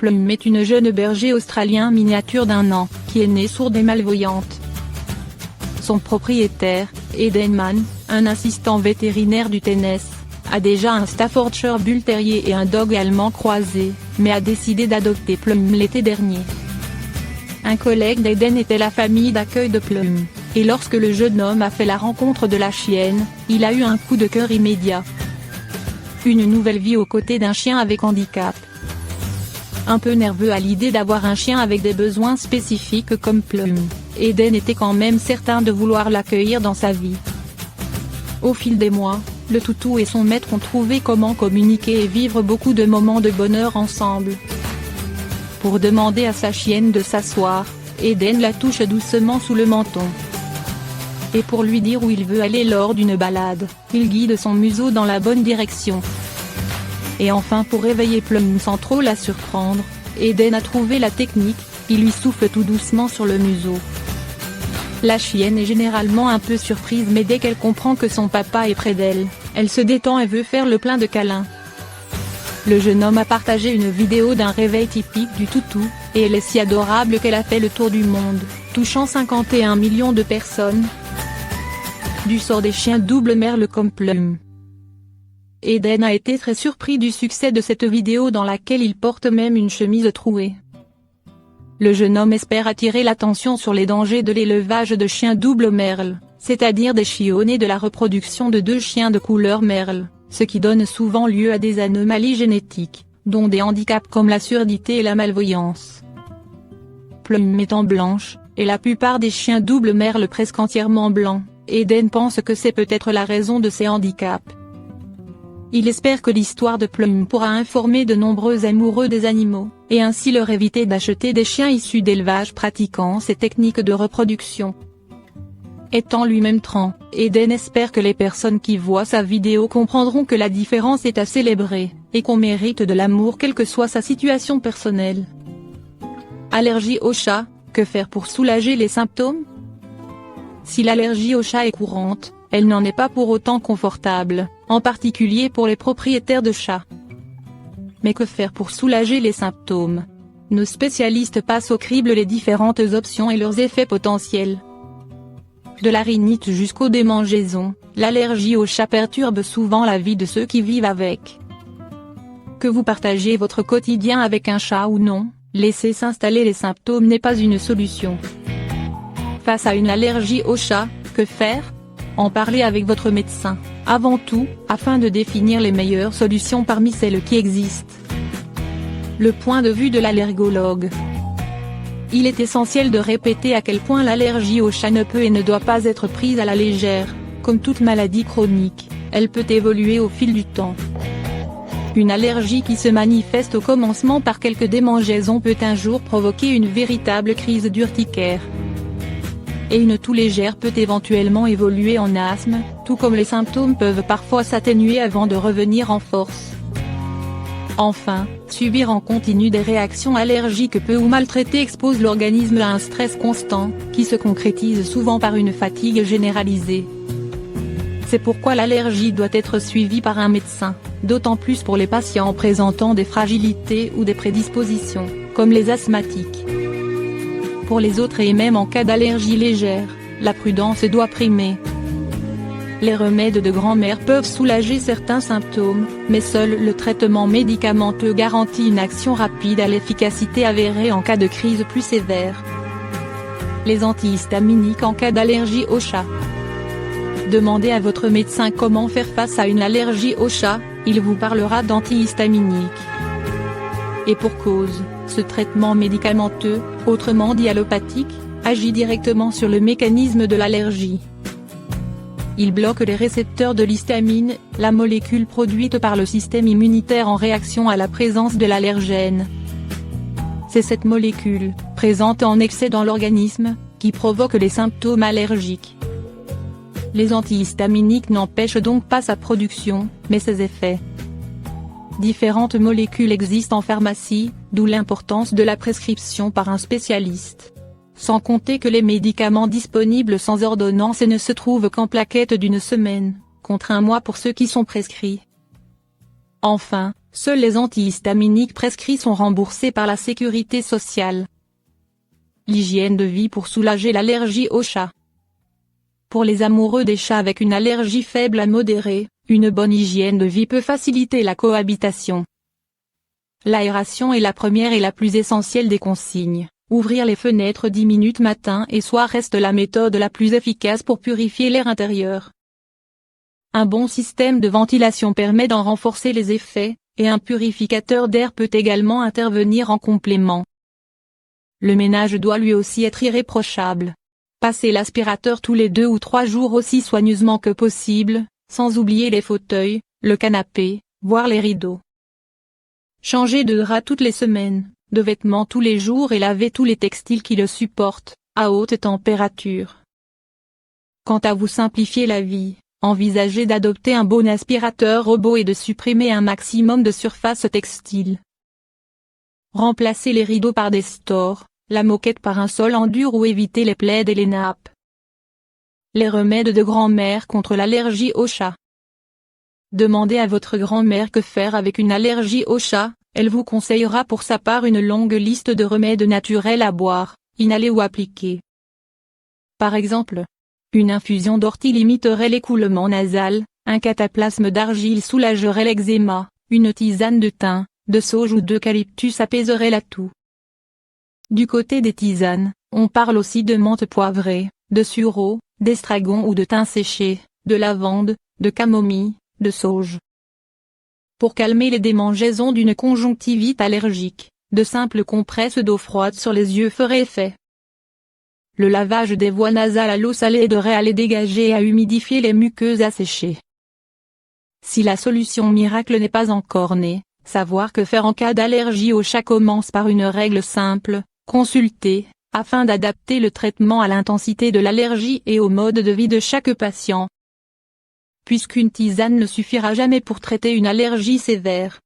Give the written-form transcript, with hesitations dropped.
Plum est une jeune berger australien miniature d'1 an, qui est née sourde et malvoyante. Son propriétaire, Eden Mann, un assistant vétérinaire du Tennessee, a déjà un Staffordshire Bull Terrier et un dog allemand croisé, mais a décidé d'adopter Plum l'été dernier. Un collègue d'Eden était la famille d'accueil de Plum, et lorsque le jeune homme a fait la rencontre de la chienne, il a eu un coup de cœur immédiat. Une nouvelle vie aux côtés d'un chien avec handicap. Un peu nerveux à l'idée d'avoir un chien avec des besoins spécifiques comme Plum, Eden était quand même certain de vouloir l'accueillir dans sa vie. Au fil des mois, le toutou et son maître ont trouvé comment communiquer et vivre beaucoup de moments de bonheur ensemble. Pour demander à sa chienne de s'asseoir, Eden la touche doucement sous le menton. Et pour lui dire où il veut aller lors d'une balade, il guide son museau dans la bonne direction. Et enfin, pour réveiller Plum sans trop la surprendre, Eden a trouvé la technique, il lui souffle tout doucement sur le museau. La chienne est généralement un peu surprise, mais dès qu'elle comprend que son papa est près d'elle, elle se détend et veut faire le plein de câlins. Le jeune homme a partagé une vidéo d'un réveil typique du toutou, et elle est si adorable qu'elle a fait le tour du monde, touchant 51 millions de personnes. Du sort des chiens double merle comme Plum. Eden a été très surpris du succès de cette vidéo dans laquelle il porte même une chemise trouée. Le jeune homme espère attirer l'attention sur les dangers de l'élevage de chiens double merle, c'est-à-dire des chiots nés de la reproduction de 2 chiens de couleur merle, ce qui donne souvent lieu à des anomalies génétiques, dont des handicaps comme la surdité et la malvoyance. Plum étant blanche, et la plupart des chiens double merle presque entièrement blancs, Eden pense que c'est peut-être la raison de ces handicaps. Il espère que l'histoire de Plum pourra informer de nombreux amoureux des animaux, et ainsi leur éviter d'acheter des chiens issus d'élevage pratiquant ces techniques de reproduction. Étant lui-même trans, Eden espère que les personnes qui voient sa vidéo comprendront que la différence est à célébrer, et qu'on mérite de l'amour quelle que soit sa situation personnelle. Allergie aux chats, que faire pour soulager les symptômes? Si l'allergie aux chats est courante, elle n'en est pas pour autant confortable, en particulier pour les propriétaires de chats. Mais que faire pour soulager les symptômes? Nos spécialistes passent au crible les différentes options et leurs effets potentiels. De la rhinite jusqu'aux démangeaisons, l'allergie aux chats perturbe souvent la vie de ceux qui vivent avec. Que vous partagez votre quotidien avec un chat ou non, laisser s'installer les symptômes n'est pas une solution. Face à une allergie aux chats, que faire? En parler avec votre médecin, avant tout, afin de définir les meilleures solutions parmi celles qui existent. Le point de vue de l'allergologue. Il est essentiel de répéter à quel point l'allergie aux chats ne peut et ne doit pas être prise à la légère. Comme toute maladie chronique, elle peut évoluer au fil du temps. Une allergie qui se manifeste au commencement par quelques démangeaisons peut un jour provoquer une véritable crise d'urticaire. Et une toux légère peut éventuellement évoluer en asthme, tout comme les symptômes peuvent parfois s'atténuer avant de revenir en force. Enfin, subir en continu des réactions allergiques peu ou mal traitées expose l'organisme à un stress constant, qui se concrétise souvent par une fatigue généralisée. C'est pourquoi l'allergie doit être suivie par un médecin, d'autant plus pour les patients présentant des fragilités ou des prédispositions, comme les asthmatiques. Pour les autres et même en cas d'allergie légère, la prudence doit primer. Les remèdes de grand-mère peuvent soulager certains symptômes, mais seul le traitement médicamenteux garantit une action rapide à l'efficacité avérée en cas de crise plus sévère. Les antihistaminiques en cas d'allergie aux chats. Demandez à votre médecin comment faire face à une allergie aux chats, il vous parlera d'antihistaminiques. Et pour cause, ce traitement médicamenteux, autrement dit allopathique, agit directement sur le mécanisme de l'allergie. Il bloque les récepteurs de l'histamine, la molécule produite par le système immunitaire en réaction à la présence de l'allergène. C'est cette molécule, présente en excès dans l'organisme, qui provoque les symptômes allergiques. Les antihistaminiques n'empêchent donc pas sa production, mais ses effets. Différentes molécules existent en pharmacie, d'où l'importance de la prescription par un spécialiste. Sans compter que les médicaments disponibles sans ordonnance ne se trouvent qu'en plaquettes d'1 semaine, contre 1 mois pour ceux qui sont prescrits. Enfin, seuls les antihistaminiques prescrits sont remboursés par la sécurité sociale. L'hygiène de vie pour soulager l'allergie aux chats. Pour les amoureux des chats avec une allergie faible à modérée, une bonne hygiène de vie peut faciliter la cohabitation. L'aération est la première et la plus essentielle des consignes. Ouvrir les fenêtres 10 minutes matin et soir reste la méthode la plus efficace pour purifier l'air intérieur. Un bon système de ventilation permet d'en renforcer les effets, et un purificateur d'air peut également intervenir en complément. Le ménage doit lui aussi être irréprochable. Passez l'aspirateur tous les 2 ou 3 jours aussi soigneusement que possible, sans oublier les fauteuils, le canapé, voire les rideaux. Changez de drap toutes les semaines, de vêtements tous les jours et lavez tous les textiles qui le supportent, à haute température. Quant à vous simplifier la vie, envisagez d'adopter un bon aspirateur robot et de supprimer un maximum de surface textile. Remplacez les rideaux par des stores, la moquette par un sol en dur ou évitez les plaids et les nappes. Les remèdes de grand-mère contre l'allergie aux chats. Demandez à votre grand-mère que faire avec une allergie aux chats, elle vous conseillera pour sa part une longue liste de remèdes naturels à boire, inhaler ou appliquer. Par exemple, une infusion d'ortie limiterait l'écoulement nasal, un cataplasme d'argile soulagerait l'eczéma, une tisane de thym, de sauge ou d'eucalyptus apaiserait la toux. Du côté des tisanes, on parle aussi de menthe poivrée, de sureau, d'estragon ou de thym séché, de lavande, de camomille, de sauge. Pour calmer les démangeaisons d'une conjonctivite allergique, de simples compresses d'eau froide sur les yeux feraient effet. Le lavage des voies nasales à l'eau salée aiderait à les dégager et à humidifier les muqueuses asséchées. Si la solution miracle n'est pas encore née, savoir que faire en cas d'allergie aux chats commence par une règle simple, consulter, afin d'adapter le traitement à l'intensité de l'allergie et au mode de vie de chaque patient. Puisqu'une tisane ne suffira jamais pour traiter une allergie sévère,